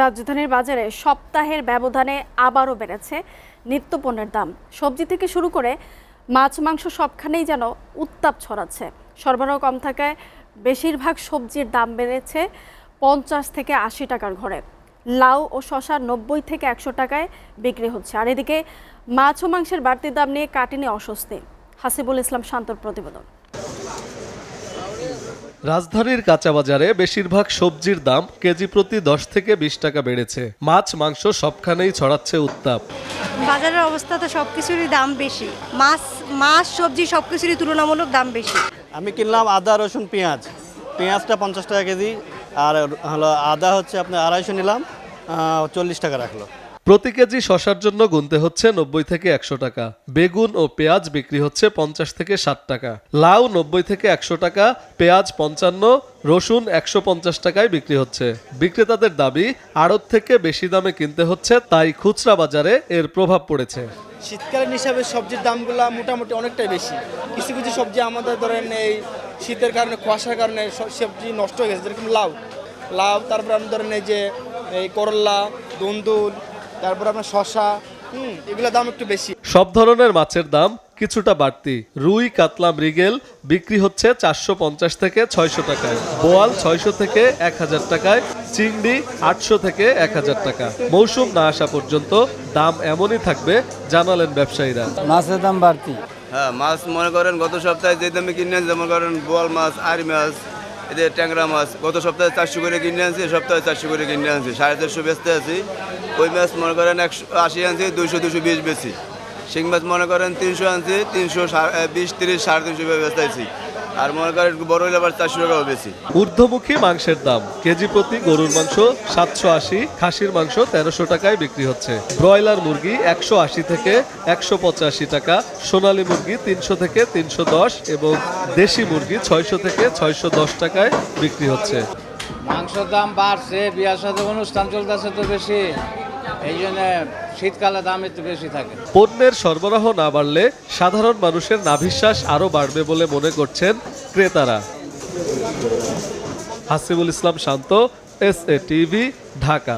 রাজধানীর বাজারে সপ্তাহের ব্যবধানে আবারও বেড়েছে নিত্যপণ্যের দাম। সবজি থেকে শুরু করে মাছ মাংস সবখানেই যেন উত্তাপ ছড়াচ্ছে। সরবরাহ কম থাকায় বেশিরভাগ সবজির দাম বেড়েছে 50 থেকে 80 টাকার ঘরে। লাউ ও শসা 90 থেকে 100 টাকায় বিক্রি হচ্ছে। আর এদিকে মাছ ও মাংসের বাড়তি দাম নিয়ে কাটিনি অস্বস্তি। হাসিবুল ইসলাম শান্তর প্রতিবেদন। রাজধানীর কাঁচা বাজারে বেশিরভাগ সবজির দাম কেজি প্রতি 10 থেকে 20 টাকা বেড়েছে। মাছ মাংস সবখানেই ছড়াচ্ছে উত্তাপ। বাজারের অবস্থা তো সবকিছুরই দাম বেশি। মাছ সবজি সবকিছুরই তুলনামূলক দাম বেশি। আমি কিনলাম আদা রসুন পেঁয়াজটা 50 টাকা কেজি, আর হলো আদা হচ্ছে আপনার 250 নিলাম, 40 টাকা রাখলো। প্রতি কেজি শসার জন্য গুনতে হচ্ছে 90 থেকে 100 টাকা। বেগুন ও পেঁয়াজ বিক্রি হচ্ছে 50 থেকে 60 টাকা। লাউ 90 থেকে 100 টাকা, পেঁয়াজ 55, রসুন 150 টাকায় বিক্রি হচ্ছে। বিক্রেতাদের দাবি আড়ত থেকে বেশি দামে কিনতে হচ্ছে, তাই খুচরা বাজারে এর প্রভাব পড়েছে। শীতকালীন হিসাবে সবজির দামগুলো মোটামুটি অনেকটাই বেশি। কিছু কিছু সবজি আমাদের ধরেন এই শীতের কারণে কুয়াশার কারণে সবজি নষ্ট হয়ে গেছে, যেরকম লাউ, তারপর আপনি ধরেন এই যে এই করলা, দুন্দুল, তারপর আপনার শসা, এগুলোর দাম একটু বেশি। সব ধরনের মাছের দাম কিছুটা বাড়তি। রুই, কাতলা, মৃগেল বিক্রি হচ্ছে 450 থেকে 600 টাকায়, বোয়াল 600 থেকে 1000 টাকায়, চিংড়ি 800 থেকে 1000 টাকা। মৌসুম না আসা পর্যন্ত দাম এমনই থাকবে জানালেন ব্যবসায়ীরা। মাছের দাম বাড়তি। হ্যাঁ, মাছ মনে করেন গত সপ্তাহে যে দামে কিনে আনছি, যেমন করেন বোয়াল মাছ, আড়ি মাছ, এদের ট্যাংরা মাছ গত সপ্তাহে 400 করে কিনে আনছি, সপ্তাহে 400 করে কিনে আনছি, 450 বেচতে আছি। ওই মাছ মনে করেন 180 আনছি, 200-220 বেশি। শিং মাছ মনে করেন 300 আনছি, 320, 30, 350 বেচতেছি। আর মনে করেন বড় হইলে আবার 400 টাকাও বেশি। ঊর্ধ্বমুখী মাংসের দাম কেজি প্রতি গরুর মাংস 780, খাসির মাংস 1300 টাকায় বিক্রি হচ্ছে। ব্রয়লার মুরগি 180 থেকে 185 টাকা, সোনালী মুরগি 300 থেকে 310 এবং দেশি মুরগি 600 থেকে 610 টাকায় বিক্রি হচ্ছে। মাংসের দাম বাড়ছে, বিয়ার সাথে অনুষ্ঠান চলতেছে তো বেশি, এই জন্য শীতকালে দাম একটু বেশি থাকে। পণ্যের সরবরাহ না বাড়লে সাধারণ মানুষের নাভিশ্বাস আরও বাড়বে বলে মনে করছেন ক্রেতারা। হাসিবুল ইসলাম শান্ত, SA TV, ঢাকা।